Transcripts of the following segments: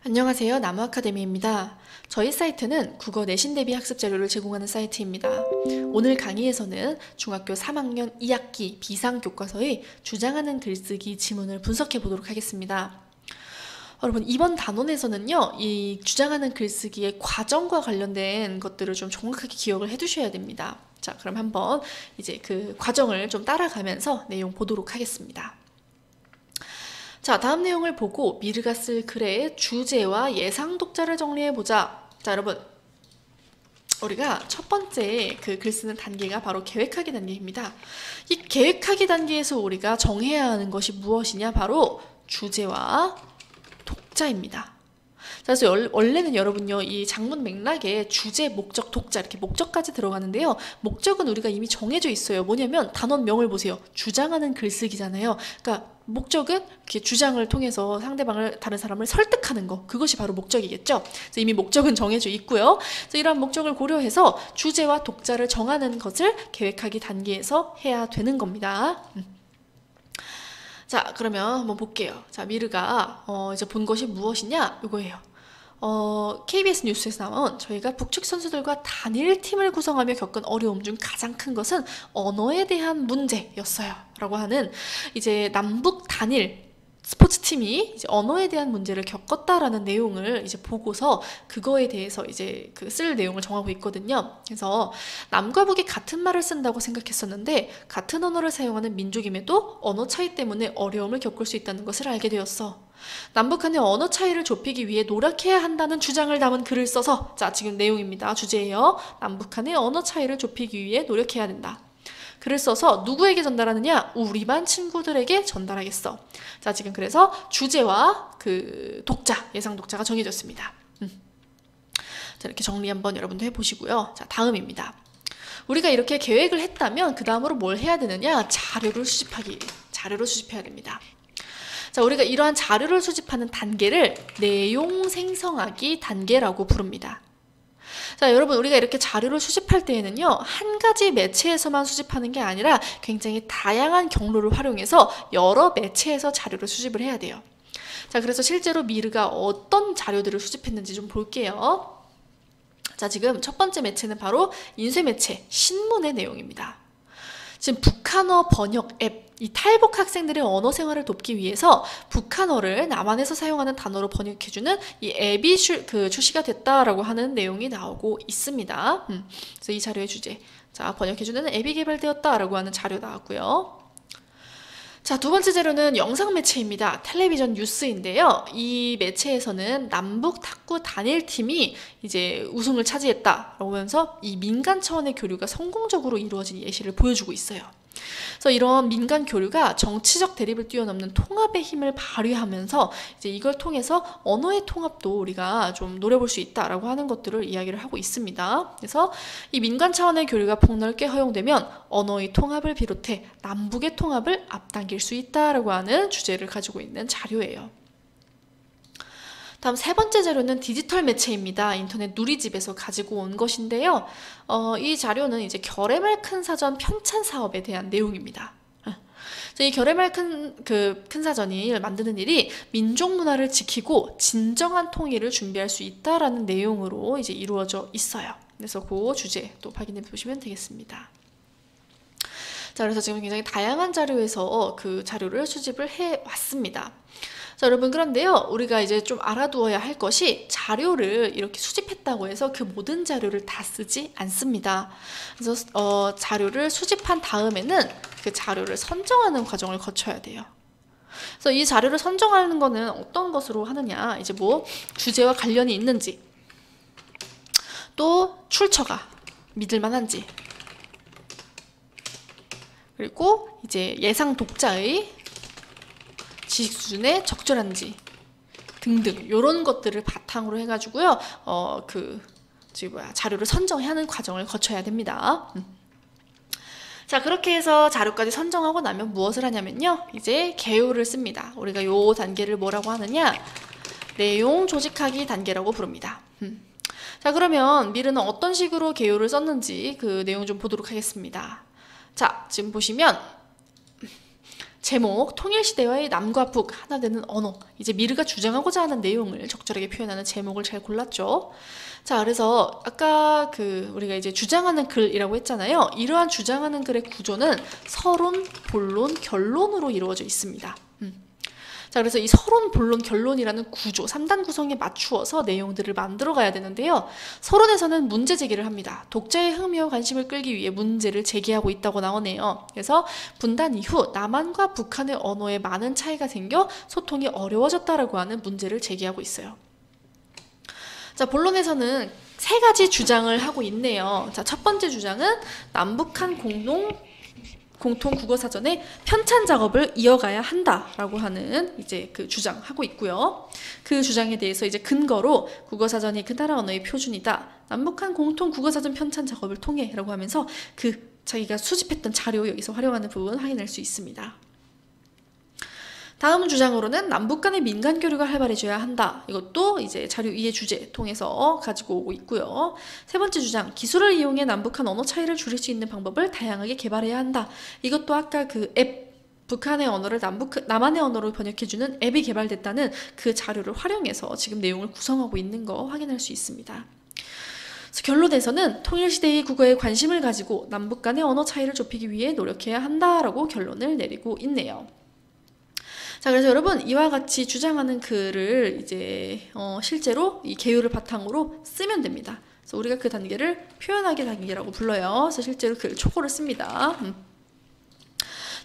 안녕하세요. 나무아카데미입니다. 저희 사이트는 국어 내신 대비 학습 자료를 제공하는 사이트입니다. 오늘 강의에서는 중학교 3학년 2학기 비상교과서의 주장하는 글쓰기 지문을 분석해 보도록 하겠습니다. 여러분, 이번 단원에서는요, 이 주장하는 글쓰기의 과정과 관련된 것들을 좀 정확하게 기억을 해 두셔야 됩니다. 자, 그럼 한번 이제 그 과정을 좀 따라가면서 내용 보도록 하겠습니다. 자, 다음 내용을 보고 미르가 쓸 글의 주제와 예상 독자를 정리해보자. 자, 여러분, 우리가 첫 번째 그 글 쓰는 단계가 바로 계획하기 단계입니다. 이 계획하기 단계에서 우리가 정해야 하는 것이 무엇이냐? 바로 주제와 독자입니다. 그래서 원래는 여러분요, 이 작문 맥락에 주제, 목적, 독자 이렇게 목적까지 들어가는데요. 목적은 우리가 이미 정해져 있어요. 뭐냐면 단원명을 보세요. 주장하는 글쓰기잖아요. 그러니까 목적은 이렇게 주장을 통해서 상대방을, 다른 사람을 설득하는 거, 그것이 바로 목적이겠죠. 그래서 이미 목적은 정해져 있고요. 그래서 이러한 목적을 고려해서 주제와 독자를 정하는 것을 계획하기 단계에서 해야 되는 겁니다. 자, 그러면 한번 볼게요. 자, 미르가 이제 본 것이 무엇이냐? 이거예요. KBS 뉴스에서 나온 저희가 북측 선수들과 단일팀을 구성하며 겪은 어려움 중 가장 큰 것은 언어에 대한 문제였어요. 라고 하는 이제 남북 단일 스포츠팀이 이제 언어에 대한 문제를 겪었다라는 내용을 이제 보고서 그거에 대해서 이제 그 쓸 내용을 정하고 있거든요. 그래서 남과 북이 같은 말을 쓴다고 생각했었는데 같은 언어를 사용하는 민족임에도 언어 차이 때문에 어려움을 겪을 수 있다는 것을 알게 되었어. 남북 간의 언어 차이를 좁히기 위해 노력해야 한다는 주장을 담은 글을 써서, 자, 지금 내용입니다. 주제예요. 남북 간의 언어 차이를 좁히기 위해 노력해야 된다. 글을 써서 누구에게 전달하느냐? 우리 반 친구들에게 전달하겠어. 자, 지금 그래서 주제와 그 독자, 예상 독자가 정해졌습니다. 자, 이렇게 정리 한번 여러분도 해보시고요. 자, 다음입니다. 우리가 이렇게 계획을 했다면 그 다음으로 뭘 해야 되느냐? 자료를 수집해야 됩니다. 자, 우리가 이러한 자료를 수집하는 단계를 내용 생성하기 단계라고 부릅니다. 자, 여러분, 우리가 이렇게 자료를 수집할 때에는요, 한 가지 매체에서만 수집하는 게 아니라 굉장히 다양한 경로를 활용해서 여러 매체에서 자료를 수집을 해야 돼요. 자, 그래서 실제로 미르가 어떤 자료들을 수집했는지 좀 볼게요. 자, 지금 첫 번째 매체는 바로 인쇄 매체, 신문의 내용입니다. 지금 북한어 번역 앱, 이 탈북 학생들의 언어 생활을 돕기 위해서 북한어를 남한에서 사용하는 단어로 번역해주는 이 앱이 출시가 됐다라고 하는 내용이 나오고 있습니다. 그래서 이 자료의 주제, 자, 번역해주는 앱이 개발되었다라고 하는 자료 나왔고요. 자, 두 번째 자료는 영상 매체입니다. 텔레비전 뉴스인데요. 이 매체에서는 남북 탁구 단일팀이 이제 우승을 차지했다라고 하면서 이 민간 차원의 교류가 성공적으로 이루어진 예시를 보여주고 있어요. 그래서 이런 민간 교류가 정치적 대립을 뛰어넘는 통합의 힘을 발휘하면서 이제 이걸 통해서 언어의 통합도 우리가 좀 노려볼 수 있다라고 하는 것들을 이야기를 하고 있습니다. 그래서 이 민간 차원의 교류가 폭넓게 허용되면 언어의 통합을 비롯해 남북의 통합을 앞당길 수 있다라고 하는 주제를 가지고 있는 자료예요. 다음 세 번째 자료는 디지털 매체입니다. 인터넷 누리집에서 가지고 온 것인데요. 이 자료는 이제 결의말 큰 사전 편찬 사업에 대한 내용입니다. 이 결의말 큰 사전을 만드는 일이 민족 문화를 지키고 진정한 통일을 준비할 수 있다라는 내용으로 이제 이루어져 있어요. 그래서 그 주제 또 확인해 보시면 되겠습니다. 자, 그래서 지금 굉장히 다양한 자료에서 그 자료를 수집을 해 왔습니다. 자, 여러분, 그런데요, 우리가 이제 좀 알아두어야 할 것이 자료를 이렇게 수집했다고 해서 그 모든 자료를 다 쓰지 않습니다. 그래서 자료를 수집한 다음에는 그 자료를 선정하는 과정을 거쳐야 돼요. 그래서 이 자료를 선정하는 거는 어떤 것으로 하느냐, 이제 뭐 주제와 관련이 있는지, 또 출처가 믿을만한지, 그리고 이제 예상 독자의 지식 수준에 적절한지 등등 이런 것들을 바탕으로 해가지고요, 자료를 선정하는 과정을 거쳐야 됩니다. 자, 그렇게 해서 자료까지 선정하고 나면 무엇을 하냐면요, 이제 개요를 씁니다. 우리가 요 단계를 뭐라고 하느냐, 내용 조직하기 단계라고 부릅니다. 자, 그러면 미르는 어떤 식으로 개요를 썼는지 그 내용 좀 보도록 하겠습니다. 자, 지금 보시면 제목, 통일시대와의 남과 북, 하나 되는 언어. 이제 미르가 주장하고자 하는 내용을 적절하게 표현하는 제목을 잘 골랐죠. 자, 그래서 아까 우리가 이제 주장하는 글이라고 했잖아요. 이러한 주장하는 글의 구조는 서론, 본론, 결론으로 이루어져 있습니다. 자, 그래서 이 서론, 본론, 결론이라는 구조, 3단 구성에 맞추어서 내용들을 만들어 가야 되는데요. 서론에서는 문제 제기를 합니다. 독자의 흥미와 관심을 끌기 위해 문제를 제기하고 있다고 나오네요. 그래서 분단 이후 남한과 북한의 언어에 많은 차이가 생겨 소통이 어려워졌다라고 하는 문제를 제기하고 있어요. 자, 본론에서는 3가지 주장을 하고 있네요. 자, 첫 번째 주장은 남북한 공통 국어 사전의 편찬 작업을 이어가야 한다라고 하는 이제 그 주장하고 있고요. 그 주장에 대해서 이제 근거로 국어 사전이 그 나라 언어의 표준이다. 남북한 공통 국어 사전 편찬 작업을 통해라고 하면서 자기가 수집했던 자료 여기서 활용하는 부분 확인할 수 있습니다. 다음 주장으로는 남북 간의 민간 교류가 활발해져야 한다. 이것도 이제 자료 이해 주제 통해서 가지고 오고 있고요. 세 번째 주장, 기술을 이용해 남북한 언어 차이를 줄일 수 있는 방법을 다양하게 개발해야 한다. 이것도 아까 그 앱, 북한의 언어를 남한의 언어로 번역해주는 앱이 개발됐다는 그 자료를 활용해서 지금 내용을 구성하고 있는 거 확인할 수 있습니다. 그래서 결론에서는 통일시대의 국어에 관심을 가지고 남북 간의 언어 차이를 좁히기 위해 노력해야 한다라고 결론을 내리고 있네요. 자, 그래서 여러분 이와 같이 주장하는 글을 이제 실제로 이 개요를 바탕으로 쓰면 됩니다. 그래서 우리가 그 단계를 표현하기 단계라고 불러요. 그래서 실제로 글 초고를 씁니다.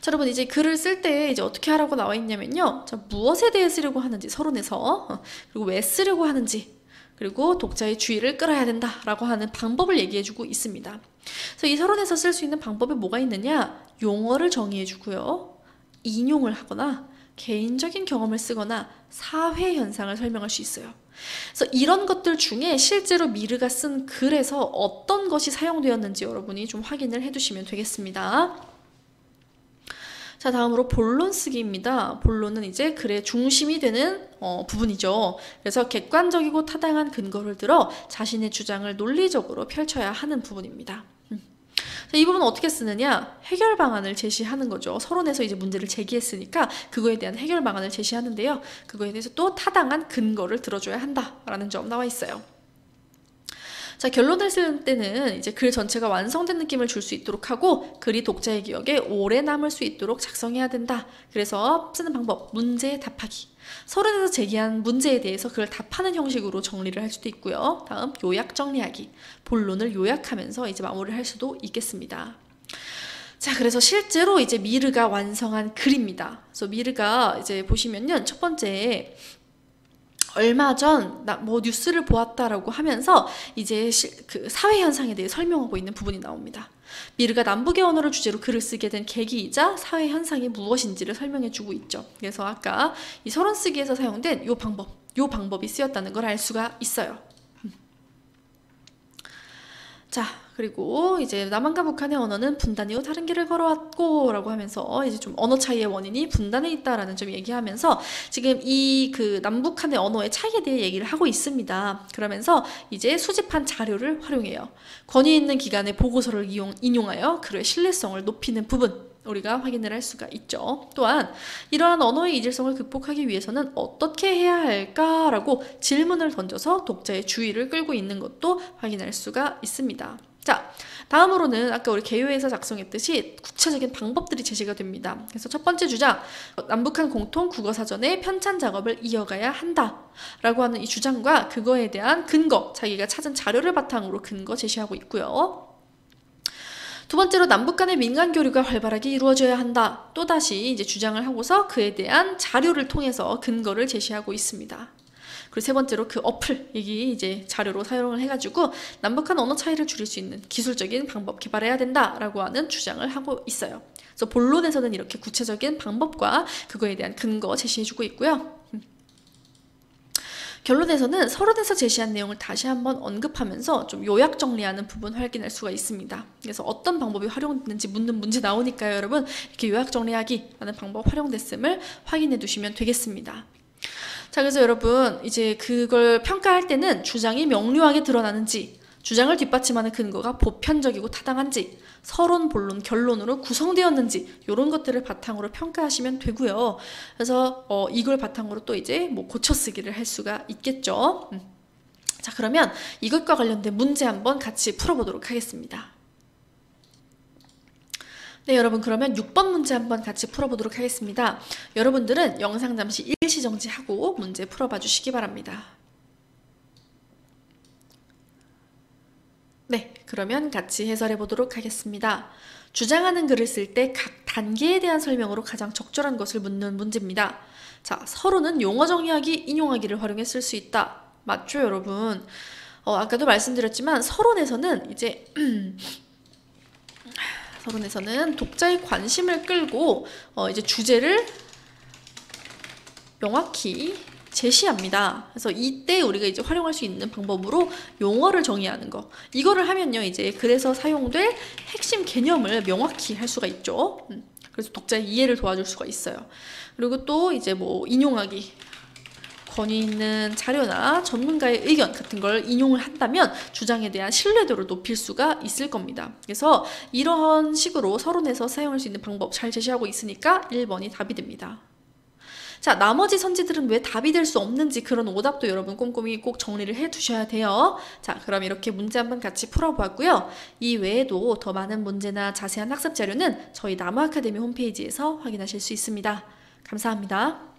자, 여러분 이제 글을 쓸 때 이제 어떻게 하라고 나와 있냐면요. 자, 무엇에 대해 쓰려고 하는지 서론에서 그리고 왜 쓰려고 하는지 그리고 독자의 주의를 끌어야 된다라고 하는 방법을 얘기해주고 있습니다. 그래서 이 서론에서 쓸 수 있는 방법이 뭐가 있느냐? 용어를 정의해주고요. 인용을 하거나 개인적인 경험을 쓰거나 사회 현상을 설명할 수 있어요. 그래서 이런 것들 중에 실제로 미르가 쓴 글에서 어떤 것이 사용되었는지 여러분이 좀 확인을 해두시면 되겠습니다. 자, 다음으로 본론 쓰기입니다. 본론은 이제 글의 중심이 되는 부분이죠. 그래서 객관적이고 타당한 근거를 들어 자신의 주장을 논리적으로 펼쳐야 하는 부분입니다. 이 부분은 어떻게 쓰느냐? 해결 방안을 제시하는 거죠. 서론에서 이제 문제를 제기했으니까 그거에 대한 해결 방안을 제시하는데요. 그거에 대해서 또 타당한 근거를 들어줘야 한다라는 점 나와 있어요. 자, 결론을 쓸 때는 이제 글 전체가 완성된 느낌을 줄 수 있도록 하고 글이 독자의 기억에 오래 남을 수 있도록 작성해야 된다. 그래서 쓰는 방법, 문제 답하기. 서론에서 제기한 문제에 대해서 그걸 답하는 형식으로 정리를 할 수도 있고요. 다음 요약 정리하기. 본론을 요약하면서 이제 마무리를 할 수도 있겠습니다. 자, 그래서 실제로 이제 미르가 완성한 글입니다. 그래서 미르가 이제 보시면요. 첫 번째 얼마 전 뭐 뉴스를 보았다라고 하면서 이제 그 사회 현상에 대해 설명하고 있는 부분이 나옵니다. 미르가 남북의 언어를 주제로 글을 쓰게 된 계기이자 사회 현상이 무엇인지를 설명해주고 있죠. 그래서 아까 이 서론 쓰기에서 사용된 요 방법이 쓰였다는 걸 알 수가 있어요. 자, 그리고 이제 남한과 북한의 언어는 분단 이후 다른 길을 걸어왔고 라고 하면서 이제 좀 언어 차이의 원인이 분단에 있다라는 점 얘기하면서 지금 이 남북한의 언어의 차이에 대해 얘기를 하고 있습니다. 그러면서 이제 수집한 자료를 활용해요. 권위 있는 기관의 보고서를 인용하여 글의 신뢰성을 높이는 부분 우리가 확인을 할 수가 있죠. 또한 이러한 언어의 이질성을 극복하기 위해서는 어떻게 해야 할까라고 질문을 던져서 독자의 주의를 끌고 있는 것도 확인할 수가 있습니다. 자, 다음으로는 아까 우리 개요에서 작성했듯이 구체적인 방법들이 제시가 됩니다. 그래서 첫 번째 주장, 남북한 공통 국어사전의 편찬 작업을 이어가야 한다라고 하는 이 주장과 그거에 대한 근거, 자기가 찾은 자료를 바탕으로 근거 제시하고 있고요. 두 번째로 남북 간의 민간 교류가 활발하게 이루어져야 한다. 또다시 이제 주장을 하고서 그에 대한 자료를 통해서 근거를 제시하고 있습니다. 그리고 세 번째로 그 어플, 이게 이제 자료로 사용을 해가지고 남북한 언어 차이를 줄일 수 있는 기술적인 방법 개발해야 된다라고 하는 주장을 하고 있어요. 그래서 본론에서는 이렇게 구체적인 방법과 그거에 대한 근거 제시해주고 있고요. 결론에서는 서론에서 제시한 내용을 다시 한번 언급하면서 좀 요약 정리하는 부분 확인할 수가 있습니다. 그래서 어떤 방법이 활용됐는지 묻는 문제 나오니까요, 여러분. 이렇게 요약 정리하기라는 방법 활용됐음을 확인해 두시면 되겠습니다. 자, 그래서 여러분 이제 그걸 평가할 때는 주장이 명료하게 드러나는지 주장을 뒷받침하는 근거가 보편적이고 타당한지, 서론, 본론, 결론으로 구성되었는지 이런 것들을 바탕으로 평가하시면 되고요. 그래서 이걸 바탕으로 또 이제 뭐 고쳐쓰기를 할 수가 있겠죠. 자, 그러면 이것과 관련된 문제 한번 같이 풀어보도록 하겠습니다. 네, 여러분, 그러면 6번 문제 한번 같이 풀어보도록 하겠습니다. 여러분들은 영상 잠시 일시 정지하고 문제 풀어봐 주시기 바랍니다. 네, 그러면 같이 해설해 보도록 하겠습니다. 주장하는 글을 쓸 때 각 단계에 대한 설명으로 가장 적절한 것을 묻는 문제입니다. 자, 서론은 용어 정의하기, 인용하기를 활용해 쓸 수 있다. 맞죠, 여러분? 아까도 말씀드렸지만 서론에서는 이제 서론에서는 독자의 관심을 끌고 이제 주제를 명확히 제시합니다. 그래서 이때 우리가 이제 활용할 수 있는 방법으로 용어를 정의하는 거. 이거를 하면요, 이제 글에서 사용될 핵심 개념을 명확히 할 수가 있죠. 그래서 독자의 이해를 도와줄 수가 있어요. 그리고 또 이제 뭐 인용하기. 권위 있는 자료나 전문가의 의견 같은 걸 인용을 한다면 주장에 대한 신뢰도를 높일 수가 있을 겁니다. 그래서 이런 식으로 서론에서 사용할 수 있는 방법 잘 제시하고 있으니까 1번이 답이 됩니다. 자, 나머지 선지들은 왜 답이 될 수 없는지 그런 오답도 여러분 꼼꼼히 꼭 정리를 해 두셔야 돼요. 자, 그럼 이렇게 문제 한번 같이 풀어봤고요. 이 외에도 더 많은 문제나 자세한 학습 자료는 저희 나무 아카데미 홈페이지에서 확인하실 수 있습니다. 감사합니다.